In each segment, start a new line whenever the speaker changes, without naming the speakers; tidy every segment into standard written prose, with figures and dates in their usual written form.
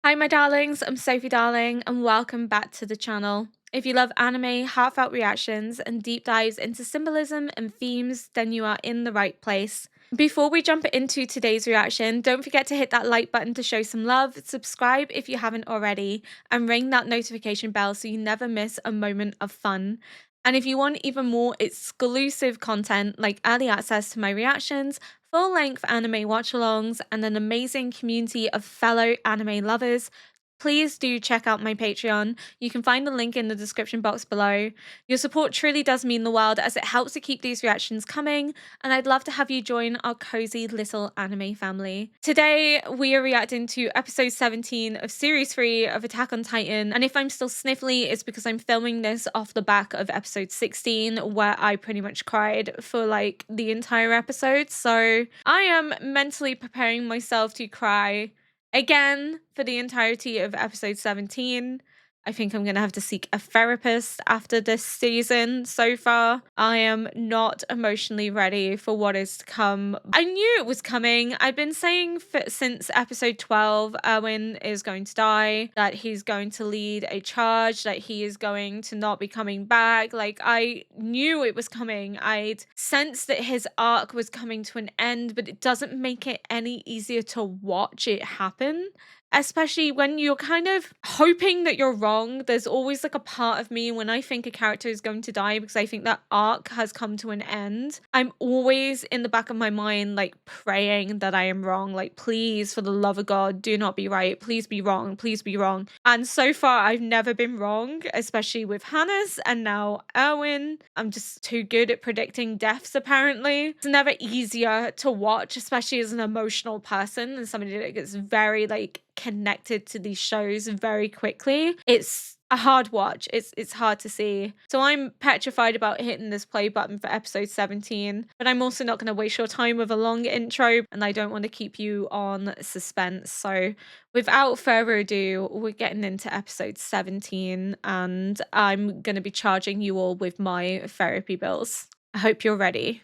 Hi, my darlings. I'm Sophie Darling, and welcome back to the channel. If you love anime, heartfelt reactions, and deep dives into symbolism and themes, then you are in the right place. Before we jump into today's reaction, don't forget to hit that like button to show some love, subscribe if you haven't already, and ring that notification bell so you never miss a moment of fun. And if you want even more exclusive content like early access to my reactions, full length anime watch alongs, and an amazing community of fellow anime lovers, please do check out my Patreon. You can find the link in the description box below. Your support truly does mean the world as it helps to keep these reactions coming, and I'd love to have you join our cozy little anime family. Today, we are reacting to episode 17 of series 3 of Attack on Titan, and if I'm still sniffly, it's because I'm filming this off the back of episode 16, where I pretty much cried for like the entire episode, so I am mentally preparing myself to cry again for the entirety of episode 17. I think I'm going to have to seek a therapist after this season. So far, I am not emotionally ready for what is to come. I knew it was coming. I've been saying since episode 12, Erwin is going to die, that he's going to lead a charge, that he is going to not be coming back. Like, I knew it was coming. I'd sensed that his arc was coming to an end, but it doesn't make it any easier to watch it happen. Especially when you're kind of hoping that you're wrong. There's always like a part of me when I think a character is going to die because I think that arc has come to an end. I'm always in the back of my mind, like praying that I am wrong. Like, please, for the love of God, do not be right. Please be wrong. Please be wrong. And so far, I've never been wrong, especially with Hannes and now Erwin. I'm just too good at predicting deaths, apparently. It's never easier to watch, especially as an emotional person and somebody that gets very like connected to these shows very quickly. It's a hard watch. It's hard to see. So I'm petrified about hitting this play button for episode 17, but I'm also not going to waste your time with a long intro, and I don't want to keep you on suspense. So without further ado, we're getting into episode 17, and I'm going to be charging you all with my therapy bills. I hope you're ready.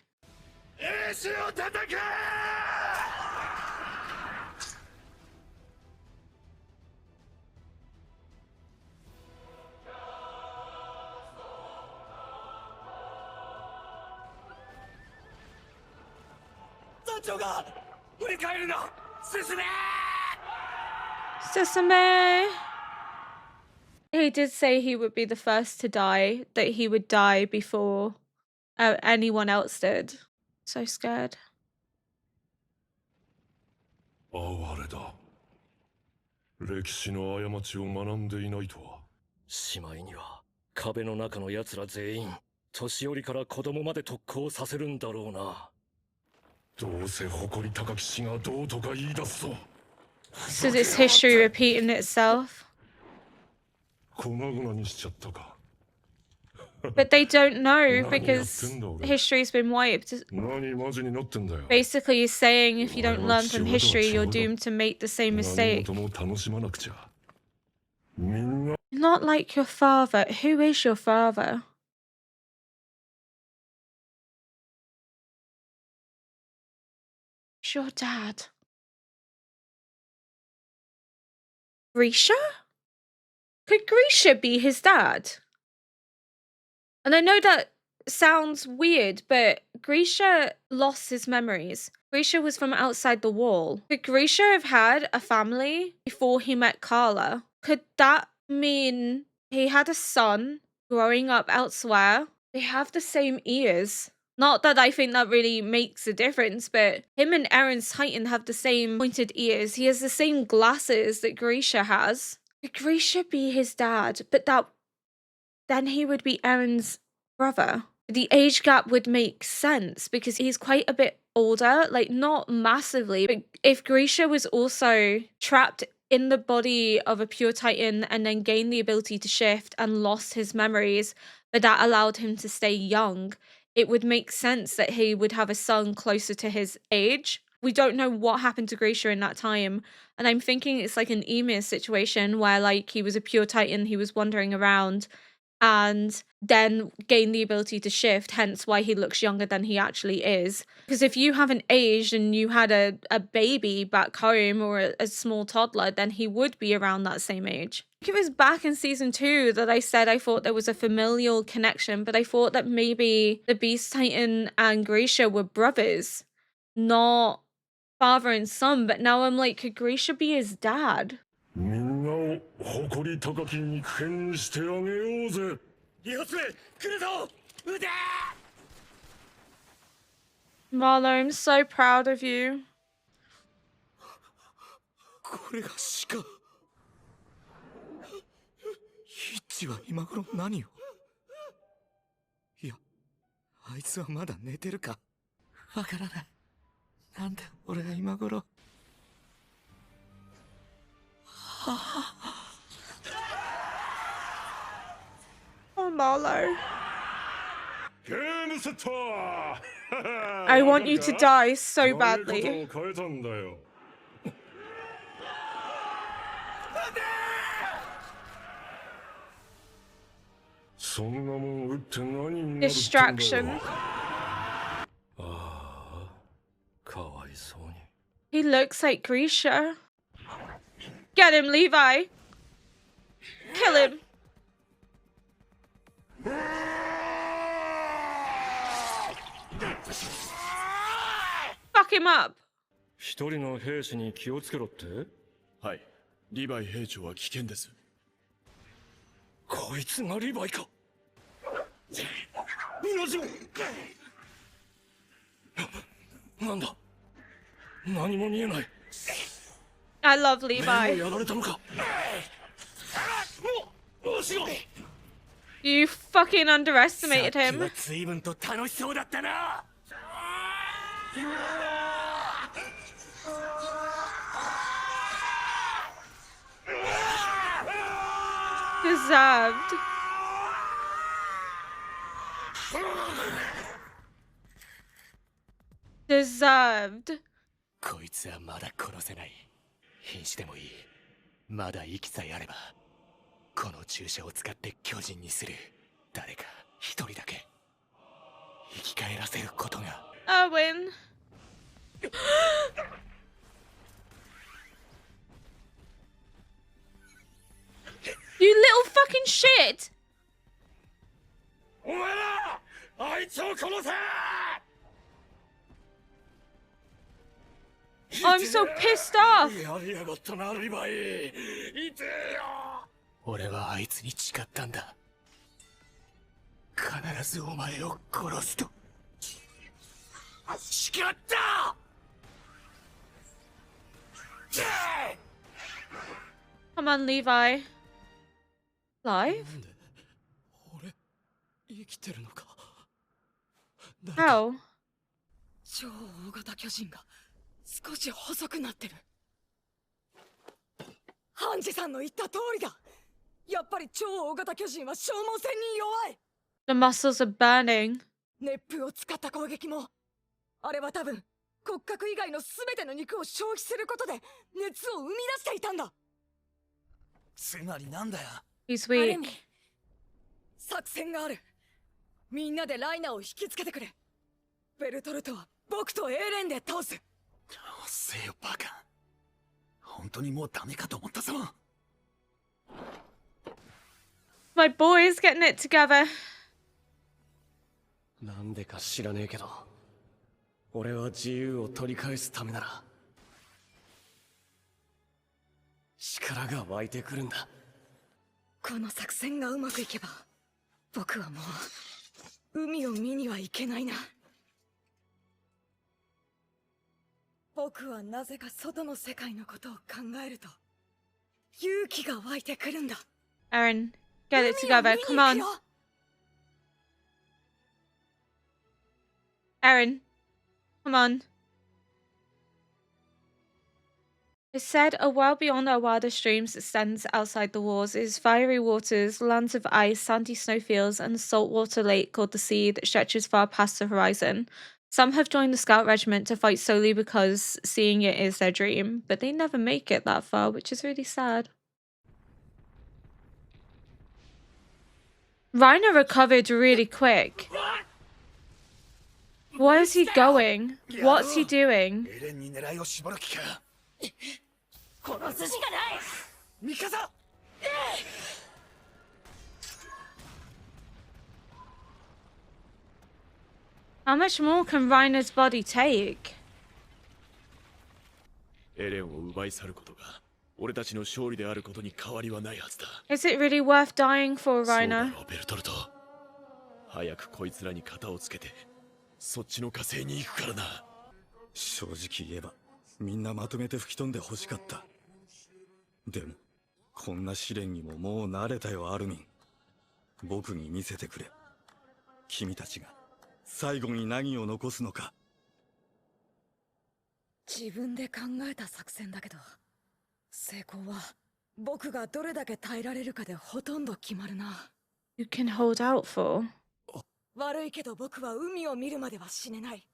団長が振り返るな進め
Sesame! He did say he would be the first to die, that he would die before anyone else did. So scared.
哀れだ。歴史の過ちを学んでいないとは。
しまいには壁の中の奴ら全員年寄りから子供まで特攻させるんだろうな。
どうせ誇り高き死がどうとか言い出すぞ。
So this history repeating itself.
粉々にしちゃったか。
But they don't know because history's been wiped.
何マジになってんだよ。
Basically, he's saying if you don't learn from history, you're doomed to make the same mistake.
何事も楽しまなくちゃ。みんな
Not like your father. Who is your father? It's your dad. Grisha? Could Grisha be his dad? And I know that sounds weird, but Grisha lost his memories. Grisha was from outside the wall. Could Grisha have had a family before he met Carla? Could that mean he had a son growing up elsewhere? They have the same ears. Not that I think that really makes a difference, but him and Eren's Titan have the same pointed ears. He has the same glasses that Grisha has. Could Grisha be his dad? But then he would be Eren's brother. The age gap would make sense because he's quite a bit older, like not massively, but if Grisha was also trapped in the body of a pure Titan and then gained the ability to shift and lost his memories, but that allowed him to stay young, it would make sense that he would have a son closer to his age. We don't know what happened to Grisha in that time, and I'm thinking it's like an Emir situation where like he was a pure Titan, he was wandering around, and then gain the ability to shift, hence why he looks younger than he actually is. Because if you haven't aged and you had a baby back home or a small toddler, then he would be around that same age. It was back in season 2 that I said I thought there was a familial connection, but I thought that maybe the Beast Titan and Grisha were brothers, not father and son, but now I'm like, could Grisha be his dad?
みんなを誇り高き肉片にしてあげようぜ。
四つ目来るぞ腕
Marlo, I'm so proud of you.
これが鹿ヒッチは今頃何をいやあいつはまだ寝てるかわからないなんで俺が今頃
Oh, Marlo.
ゲームセット
I want you to die so
投げ
badly.
方を変えたんだよ。そんなもん打って何になるってんだよ。
Distraction.
ああかわいそうに
He looks like Grisha. Get him, Levi. Kill him. Fuck him up.
一人の兵士に気をつけろって
はい、リヴァイ兵長は危険です。
こいつがリヴァイか同じなんだ何も見えない
I love
目を
Levi.
やられたのか
You fucking underestimated
さっき
him.
は随分と楽しそうだったな
Deserved. Deserved.
こいつはまだ殺せない瀕死でもいいまだ息さえあればこの注射を使って巨人にする誰か一人だけ生き返らせることが
Erwin. You little fucking shit.
お前らあいつを殺せ
I'm so pissed off.
やりやがったなリヴァイ痛えよ俺はあいつに誓ったんだ必ずお前を殺すと誓った
Come on, Levi. Live?
俺生きてるのか
How?
超大型巨人が少し細くなってる。ハンジさんの言った通りだ。やっぱり超大型巨人は消耗戦に弱い。
The muscles are burning.
熱風を使った攻撃もあれは多分骨格以外の全ての肉を消費することで熱を生み出していたんだ。
つまりなんだよ。
He's
アレ
weak.
ミ作戦がある。みんなでライナーを引きつけてくれ。ベルトルトは僕とエーレンで倒す。
どうせよバカ。本当にもうダメかと思ったぞ。
My boys getting it together.
なんでか知らねえけど俺は自由を取り返すためなら力が湧いてくるんだ
この作戦がうまくいけば僕はもう海を見には行けないな。僕はなぜか外の世界のことを考えると勇気が湧いてくるんだ。
Eren, get it together. Come on. Eren, come on. It's said a world beyond our wildest dreams extends outside the walls. It is fiery waters, lands of ice, sandy snowfields, and a saltwater lake called the sea that stretches far past the horizon. Some have joined the scout regiment to fight solely because seeing it is their dream, but they never make it that far, which is really sad. Reiner recovered really quick. Where is he going? What's he doing?
エレンに狙いを絞る気か。
殺すしかない。
ミカサ。
How much more can Reiner's body take?
エレンを奪い去ることが俺たちの勝利であることに変わりはないはずだ。
Is it really worth dying for
そうだ
Reiner?
ろベルトルト。早くこいつらに型をつけてそっちの火星に行くからな。
正直言えばみんなまとめて吹き飛んで欲しかった。でもこんな試練にももう慣れたよアルミン。僕に見せてくれ。君たちが最後に何を残すのか。
自分で考えた作戦だけど、成功は僕がどれだけ耐えられるかでほとんど決まるな。
You can hold out for.
悪いけど僕は海を見るまでは死ねない。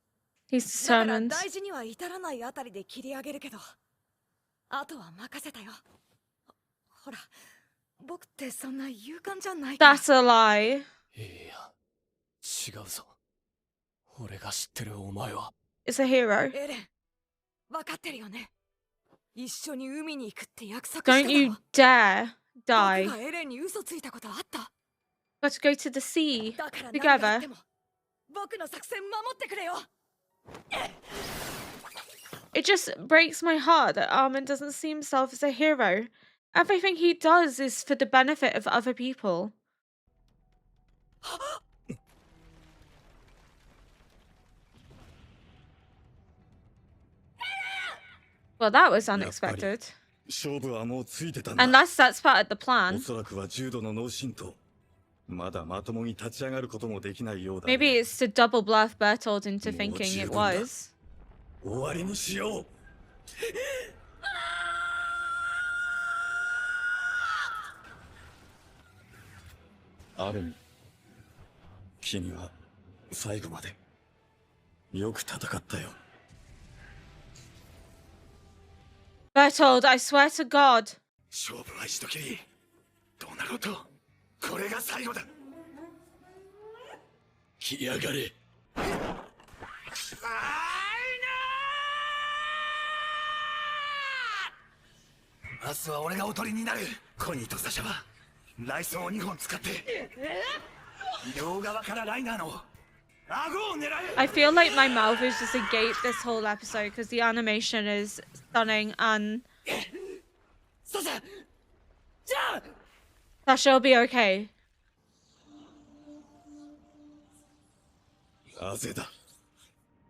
He's
だから
determined.
大事には至らないあたりで切り上げるけど、あとは任せたよ。ほら、僕ってそんな勇敢じゃないから。
That's a lie.
いや違うぞ。俺が知ってるお前は
It's a hero.
エレン、分かってるよね。一緒に海に行くって約束した
Don't
だ
you
ろ。
dare
僕
die.
がエレンに嘘ついたことあった。
Got to go to the sea
だから何があっ
together.
ても僕の作戦守ってくれよ。
It just breaks my heart that Armin doesn't see himself as a hero. Everything he does is for the benefit of other people. Well, that was unexpected.
勝負はもうついてたんだ。
Unless that's part of the
お
plan.
そらくは重度の脳震盪。まだまともに立ち上がることもできないようだ、ね。
Maybe it's to double bluff Bertold into thinking it was.
終わりにしよう。アルミ、君は最後までよく戦ったよ。
Bertold, I swear to God.
勝負は一度きり。どうなろうと、これが最後だ。
来やがれ。
明日は俺がおとりになる。コニーとサシャは雷槍を2本使って両側からライナーの顎を狙え。
I feel like my mouth is just agape this whole episode because the animation is stunning and
サシャ、じゃあ
Sasha will be okay.
なぜだ。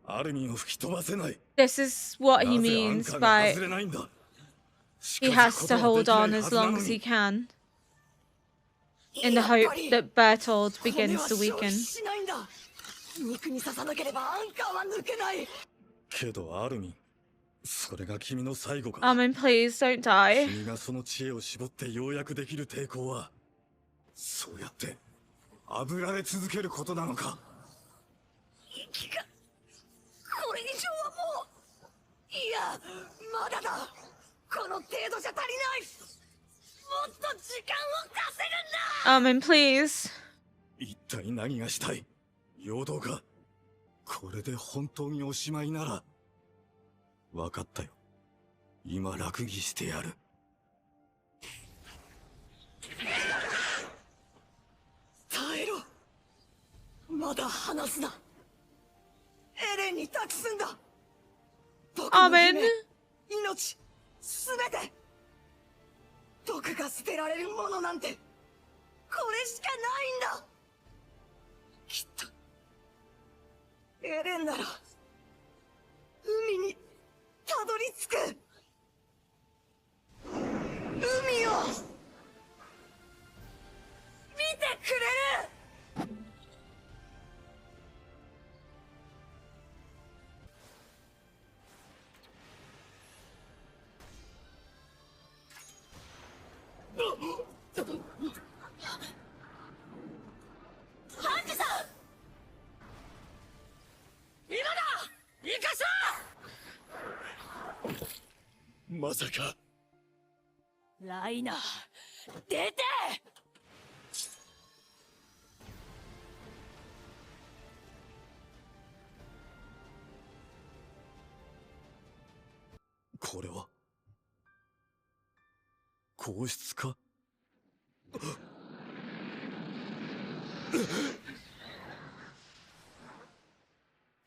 アルミンを吹き飛ばせない。
This is what he
なぜアン
means
カーが
by
外れないんだ。
he has to hold on as long as he can in the hope that Bertold begins to weaken.
しないんだ。肉に刺さなければアンカーは抜けない。
けどアルミン、それが君の最後か。
Armin, please don't die.
君がその知恵を絞ってようやくできる抵抗は、そうやって炙られ続けることなのか。
息がこれ以上はもう、いやまだだ。この程度じゃ足りない。もっと時間を稼ぐんだ。
Armin, please.
一体何がしたい。陽動か。これで本当におしまいなら。分かったよ。今楽にしてやる。
耐えろ。まだ離すな。エレンに託すんだ。僕の
Armin.
夢、命、すべて。僕が捨てられるものなんてこれしかないんだ。きっとエレンなら海にたどり着く。海を見てくれる。ハンジさん、今だ。生かした。
まさか
ライナー、出て。
これは皇室か？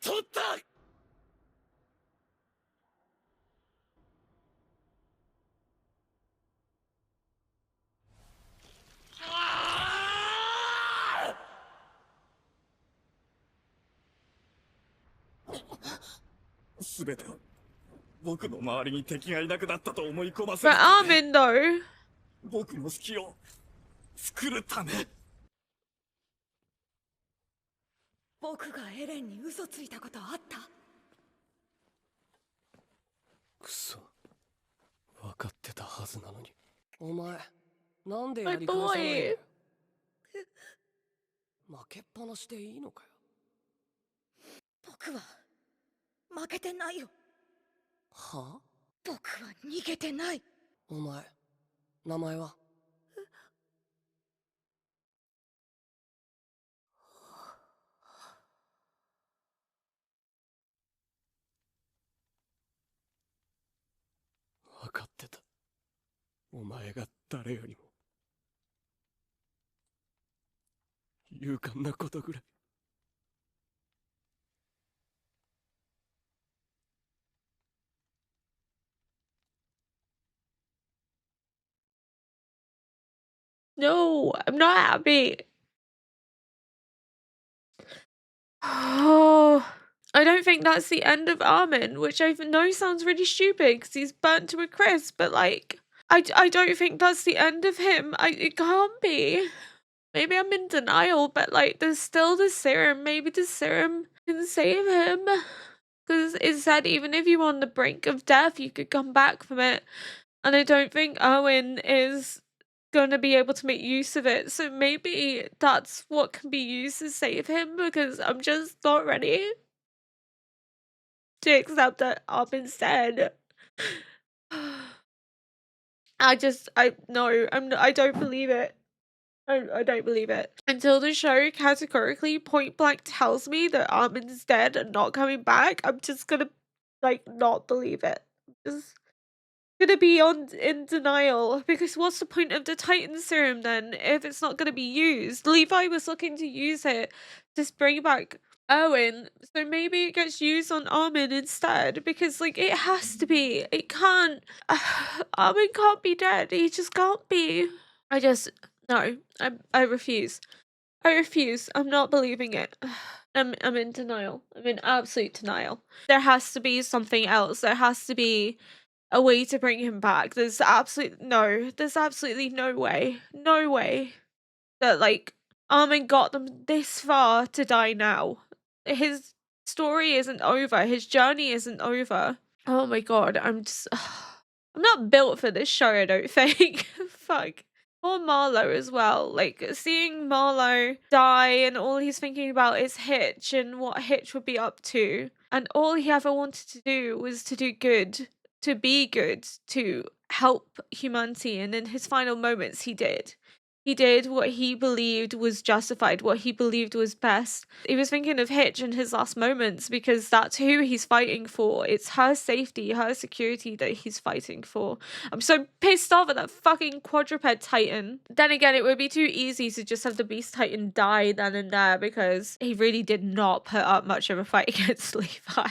取った。
全ては僕の周りに敵がいなくなったと思い込ませ
But
るため、
Armin though,
僕の隙を作るため。
僕がエレンに嘘ついたことあった？
くそ、分かってたはずなのに。お前なんで
my
やり返さないんだ
boy.
よ。負けっぱなしでいいのかよ。
僕は負けてないよ。
はあ？
僕は逃げてない。
お前名前は？分かってた。お前が誰よりも勇敢なことぐらい。
No, I'm not happy. Oh, I don't think that's the end of Armin, which I know sounds really stupid because he's burnt to a crisp, but like, I don't think that's the end of him. It can't be. Maybe I'm in denial, but like, there's still the serum. Maybe the serum can save him. Because it said even if you're on the brink of death, you could come back from it. And I don't think Erwin is going to be able to make use of it. So maybe that's what can be used to save him, because I'm just not ready to accept that Armin's dead. I don't believe it. I don't believe it. Until the show categorically point blank tells me that Armin's dead and not coming back, I'm just gonna like not believe it. Just gonna be in denial, because what's the point of the Titan serum then if it's not gonna be used? Levi was looking to use it to bring back Erwin, so maybe it gets used on Armin instead, because like it has to be. It can't. Armin can't be dead. He just can't be. No. I refuse. I refuse. I'm not believing it. I'm in denial. I'm in absolute denial. There has to be something else. There has to be a way to bring him back. There's absolutely no way. No way that like Armin got them this far to die now. His story isn't over. His journey isn't over. Oh my god, I'm not built for this show, I don't think. Fuck. Poor Marlowe as well. Like, seeing Marlowe die and all he's thinking about is Hitch and what Hitch would be up to. And all he ever wanted to do was to do good, to be good, to help humanity. And in his final moments, he did. He did what he believed was justified, what he believed was best. He was thinking of Hitch in his last moments because that's who he's fighting for. It's her safety, her security that he's fighting for. I'm so pissed off at that fucking quadruped titan. Then again, it would be too easy to just have the beast titan die then and there, because he really did not put up much of a fight against Levi.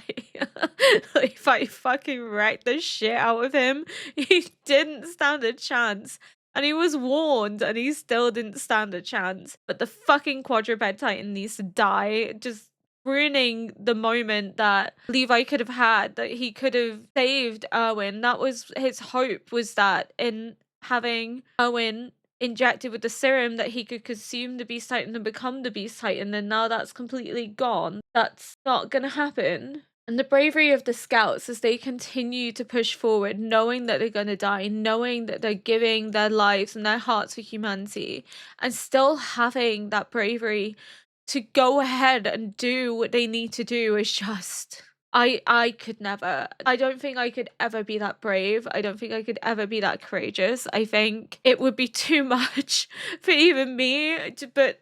Levi fucking wrecked the shit out of him. He didn't stand a chance. And he was warned and he still didn't stand a chance. But the fucking quadruped titan needs to die, just ruining the moment that Levi could have had, that he could have saved Erwin. That was his hope, was that in having Erwin injected with the serum that he could consume the beast titan and become the beast titan, and now that's completely gone. That's not gonna happen. And the bravery of the scouts as they continue to push forward, knowing that they're going to die, knowing that they're giving their lives and their hearts for humanity, and still having that bravery to go ahead and do what they need to do is just... I could never. I don't think I could ever be that brave. I don't think I could ever be that courageous. I think it would be too much for even me, but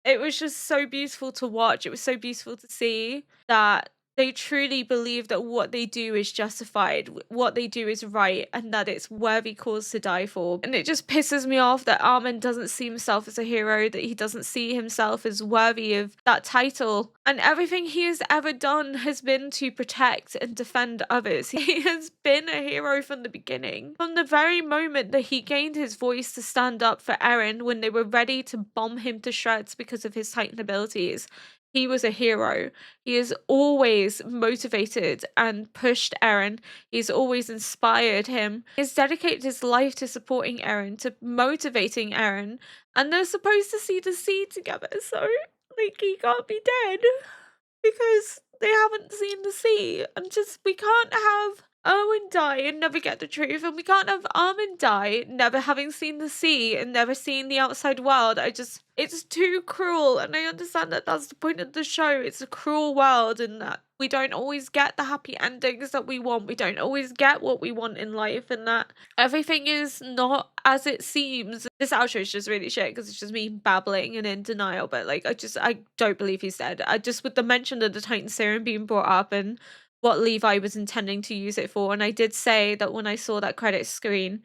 it was just so beautiful to watch. It was so beautiful to see that they truly believe that what they do is justified, what they do is right, and that it's worthy cause to die for. And it just pisses me off that Armin doesn't see himself as a hero, that he doesn't see himself as worthy of that title. And everything he has ever done has been to protect and defend others. He has been a hero from the beginning. From the very moment that he gained his voice to stand up for Eren when they were ready to bomb him to shreds because of his Titan abilities, he was a hero. He has always motivated and pushed Eren. He's always inspired him. He's dedicated his life to supporting Eren, to motivating Eren. And they're supposed to see the sea together, so like he can't be dead because they haven't seen the sea. And just we can't have Erwin die and never get the truth, and we can't have Armin die never having seen the sea and never seen the outside world. It's too cruel, and I understand that that's the point of the show. It's a cruel world, and that we don't always get the happy endings that we want. We don't always get what we want in life, and that everything is not as it seems. This outro is just really shit because it's just me babbling and in denial, but like I don't believe he's dead. I just, with the mention of the Titan serum being brought up and what Levi was intending to use it for, and I did say that when I saw that credit screen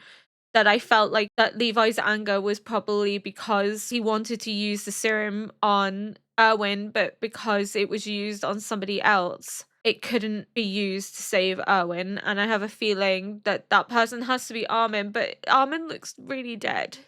that I felt like that Levi's anger was probably because he wanted to use the serum on Erwin, but because it was used on somebody else, it couldn't be used to save Erwin. And I have a feeling that that person has to be Armin, but Armin looks really dead.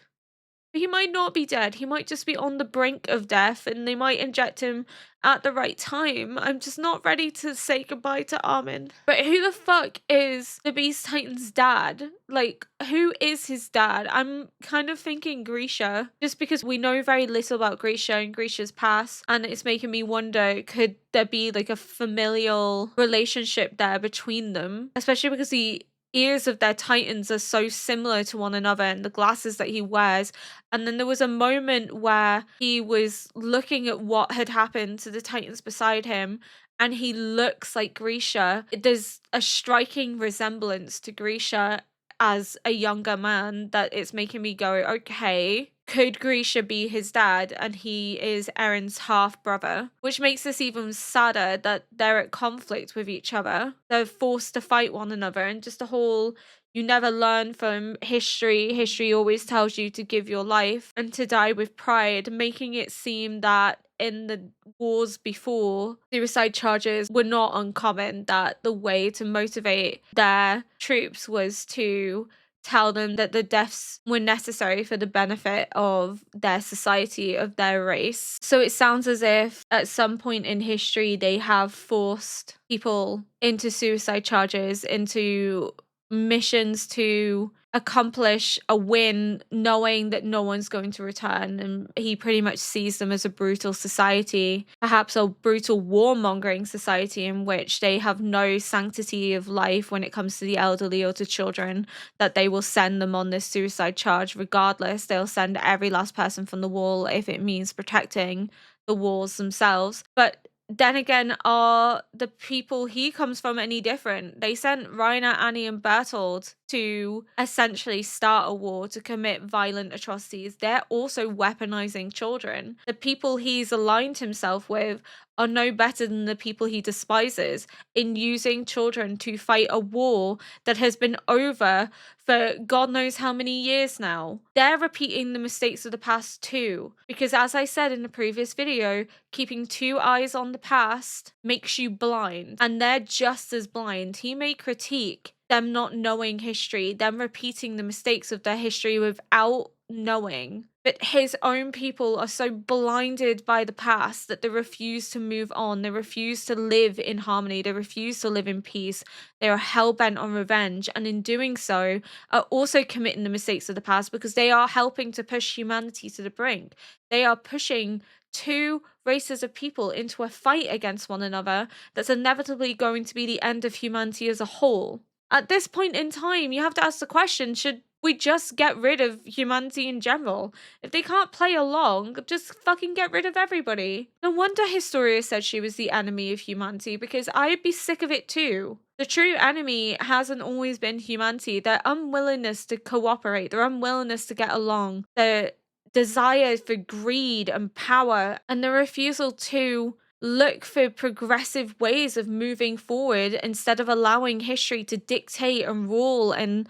He might not be dead. He might just be on the brink of death, and they might inject him at the right time. I'm just not ready to say goodbye to Armin. But who the fuck is the Beast Titan's dad? Like, who is his dad? I'm kind of thinking Grisha, just because we know very little about Grisha and Grisha's past, and it's making me wonder, could there be like a familial relationship there between them? Especially because the ears of their titans are so similar to one another, and the glasses that he wears. And then there was a moment where he was looking at what had happened to the titans beside him, and he looks like Grisha. There's a striking resemblance to Grisha as a younger man that it's making me go, okay, could Grisha be his dad and he is Eren's half brother? Which makes this even sadder that they're at conflict with each other. They're forced to fight one another, and just a whole, you never learn from history. History always tells you to give your life and to die with pride, making it seem that in the wars before, suicide charges were not uncommon, that the way to motivate their troops was to tell them that the deaths were necessary for the benefit of their society, of their race. So it sounds as if at some point in history they have forced people into suicide charges, into missions to accomplish a win, knowing that no one's going to return. And he pretty much sees them as a brutal society, perhaps a brutal warmongering society in which they have no sanctity of life when it comes to the elderly or to children, that they will send them on this suicide charge regardless. They'll send every last person from the wall if it means protecting the walls themselves. But then again, are the people he comes from any different? They sent Reiner, Annie, and Bertold to essentially start a war, to commit violent atrocities. They're also weaponizing children. The people he's aligned himself with are no better than the people he despises in using children to fight a war that has been over for God knows how many years now. They're repeating the mistakes of the past too, because as I said in the previous video, keeping two eyes on the past makes you blind, and they're just as blind. He may critique them not knowing history, them repeating the mistakes of their history without knowing, but his own people are so blinded by the past that they refuse to move on. They refuse to live in harmony. They refuse to live in peace. They are hell-bent on revenge, and in doing so are also committing the mistakes of the past, because they are helping to push humanity to the brink. They are pushing two races of people into a fight against one another that's inevitably going to be the end of humanity as a whole. At this point in time, you have to ask the question, should we just get rid of humanity in general? If they can't play along, just fucking get rid of everybody. No wonder Historia said she was the enemy of humanity, because I'd be sick of it too. The true enemy hasn't always been humanity. Their unwillingness to cooperate, their unwillingness to get along, their desire for greed and power, and the refusal to look for progressive ways of moving forward instead of allowing history to dictate and rule and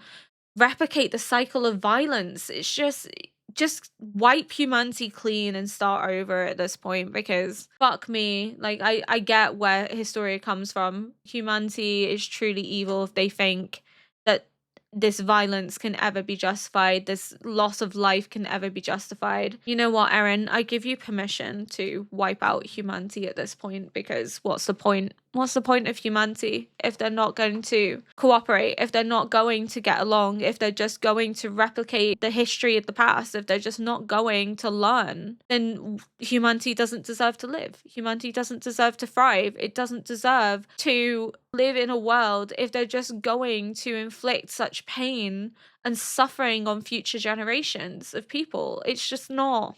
replicate the cycle of violence. It's just wipe humanity clean and start over at this point, because fuck me, like I get where Historia comes from. Humanity is truly evil if they think that this violence can ever be justified, this loss of life can ever be justified. You know what, Eren? I give you permission to wipe out humanity at this point, because what's the point? What's the point of humanity if they're not going to cooperate, if they're not going to get along, if they're just going to replicate the history of the past, if they're just not going to learn? Then humanity doesn't deserve to live. Humanity doesn't deserve to thrive. It doesn't deserve to live in a world if they're just going to inflict such pain and suffering on future generations of people. It's not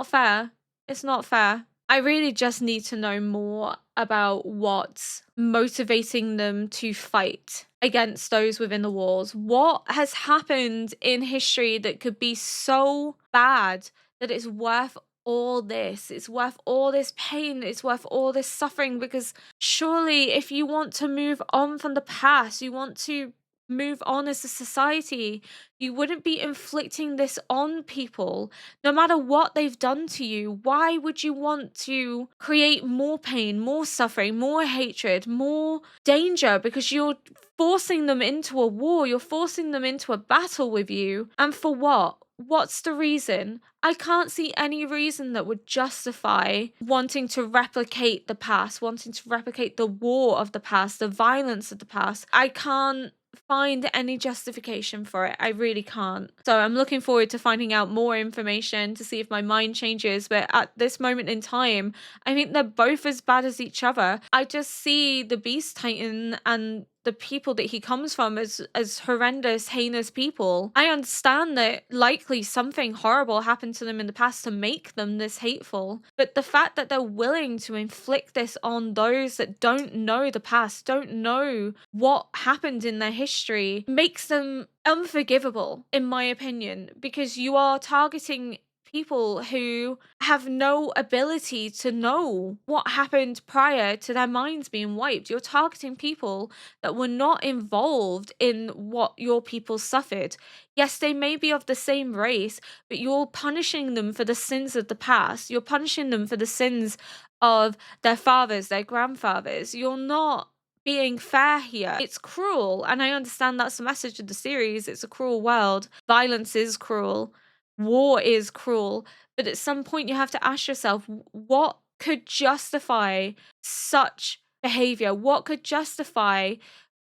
fair. It's not fair. I really just need to know more about what's motivating them to fight against those within the walls. What has happened in history that could be so bad that it's worth all this? It's worth all this pain. It's worth all this suffering, because surely if you want to move on from the past, you want to move on as a society, you wouldn't be inflicting this on people no matter what they've done to you. Why would you want to create more pain, more suffering, more hatred, more danger? Because you're forcing them into a war, you're forcing them into a battle with you. And for what? What's the reason? I can't see any reason that would justify wanting to replicate the past, wanting to replicate the war of the past, the violence of the past. I can't find any justification for it. I really can't. So I'm looking forward to finding out more information to see if my mind changes. But at this moment in time, I think they're both as bad as each other. I just see the Beast Titan and the people that he comes from as horrendous, heinous people. I understand that likely something horrible happened to them in the past to make them this hateful, but the fact that they're willing to inflict this on those that don't know the past, don't know what happened in their history, makes them unforgivable, in my opinion, because you are targeting people who have no ability to know what happened prior to their minds being wiped. You're targeting people that were not involved in what your people suffered. Yes, they may be of the same race, but you're punishing them for the sins of the past. You're punishing them for the sins of their fathers, their grandfathers. You're not being fair here. It's cruel, and I understand that's the message of the series. It's a cruel world. Violence is cruel. War is cruel, but at some point you have to ask yourself, what could justify such behavior? What could justify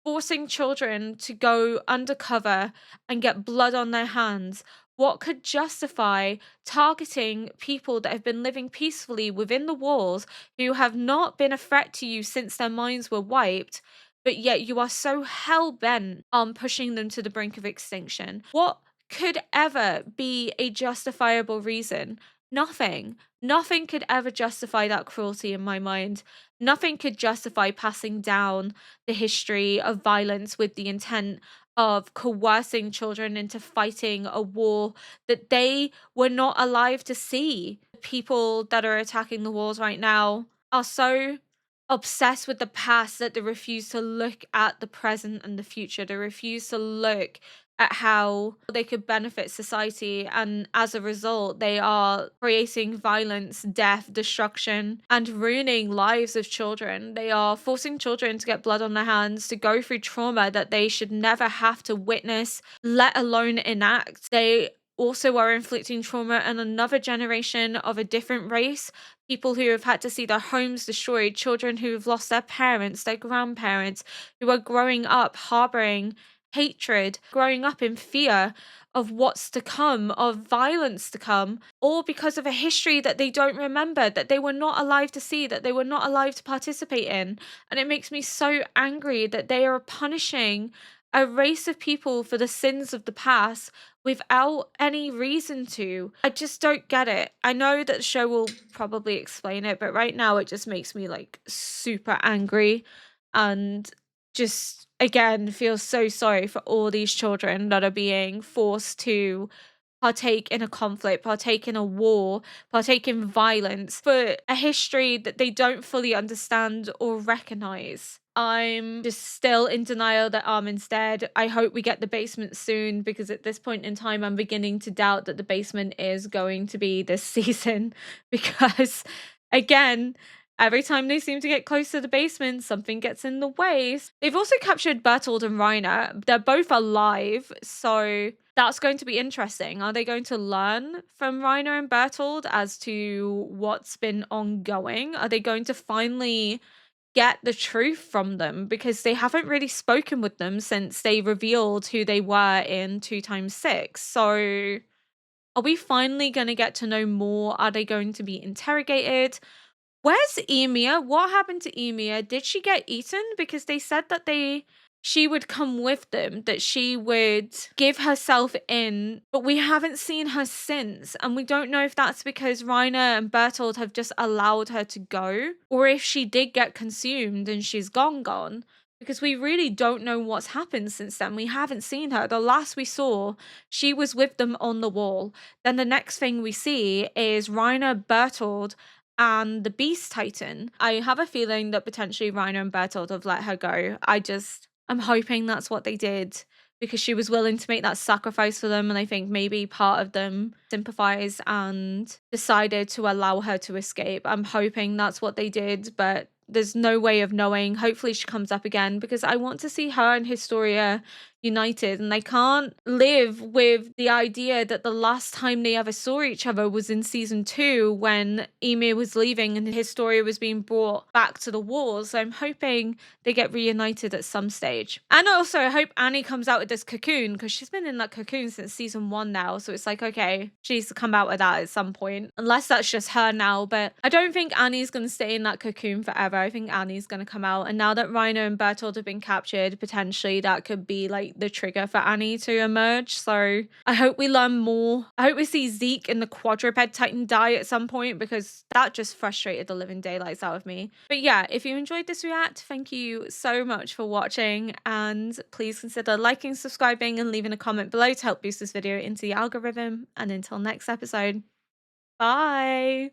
forcing children to go undercover and get blood on their hands? What could justify targeting people that have been living peacefully within the walls, who have not been a threat to you since their minds were wiped, but yet you are so hell-bent on pushing them to the brink of extinction? What could ever be a justifiable reason? Nothing. Nothing could ever justify that cruelty in my mind. Nothing could justify passing down the history of violence with the intent of coercing children into fighting a war that they were not alive to see. People that are attacking the wars right now are so obsessed with the past that they refuse to look at the present and the future. They refuse to look at how they could benefit society, and as a result they are creating violence, death, destruction, and ruining lives of children. They are forcing children to get blood on their hands, to go through trauma that they should never have to witness, let alone enact. They also are inflicting trauma on another generation of a different race, people who have had to see their homes destroyed, children who have lost their parents, their grandparents, who are growing up harboring hatred, growing up in fear of what's to come, of violence to come, all because of a history that they don't remember, that they were not alive to see, that they were not alive to participate in. And it makes me so angry that they are punishing a race of people for the sins of the past without any reason to. I just don't get it. I know that the show will probably explain it, but right now it just makes me like super angry, and just again feel so sorry for all these children that are being forced to partake in a conflict, partake in a war, partake in violence for a history that they don't fully understand or recognize. I'm just still in denial that Armin's dead. I hope we get the basement soon, because at this point in time, I'm beginning to doubt that the basement is going to be this season. Because, again, every time they seem to get close to the basement, something gets in the way. They've also captured Bertold and Reiner. They're both alive, so that's going to be interesting. Are they going to learn from Reiner and Bertold as to what's been ongoing? Are they going to finally get the truth from them? Because they haven't really spoken with them since they revealed who they were in 2x6. So are we finally going to get to know more? Are they going to be interrogated? Where's Emir? What happened to Emir? Did she get eaten? Because they said that she would come with them, that she would give herself in, but we haven't seen her since. And we don't know if that's because Reiner and Bertold have just allowed her to go, or if she did get consumed and she's gone. Because we really don't know what's happened since then. We haven't seen her. The last we saw, she was with them on the wall. Then the next thing we see is Reiner, Bertold, and the Beast Titan. I have a feeling that potentially Reiner and Bertold have let her go. I'm hoping that's what they did, because she was willing to make that sacrifice for them, and I think maybe part of them sympathized and decided to allow her to escape. I'm hoping that's what they did, but there's no way of knowing. Hopefully she comes up again, because I want to see her and Historia united, and I can't live with the idea that the last time they ever saw each other was in season 2, when Emir was leaving and Historia was being brought back to the walls. So I'm hoping they get reunited at some stage. And also I hope Annie comes out with this cocoon, because she's been in that cocoon since season 1 now, so it's like, okay, she needs to come out with that at some point, unless that's just her now. But I don't think Annie's going to stay in that cocoon forever. I think Annie's going to come out, and now that Reiner and Bertold have been captured, potentially that could be like the trigger for Annie to emerge. So I hope we learn more. I hope we see Zeke and the quadruped titan die at some point, because that just frustrated the living daylights out of me. But yeah, if you enjoyed this react, thank you so much for watching, and please consider liking, subscribing, and leaving a comment below to help boost this video into the algorithm. And until next episode, bye.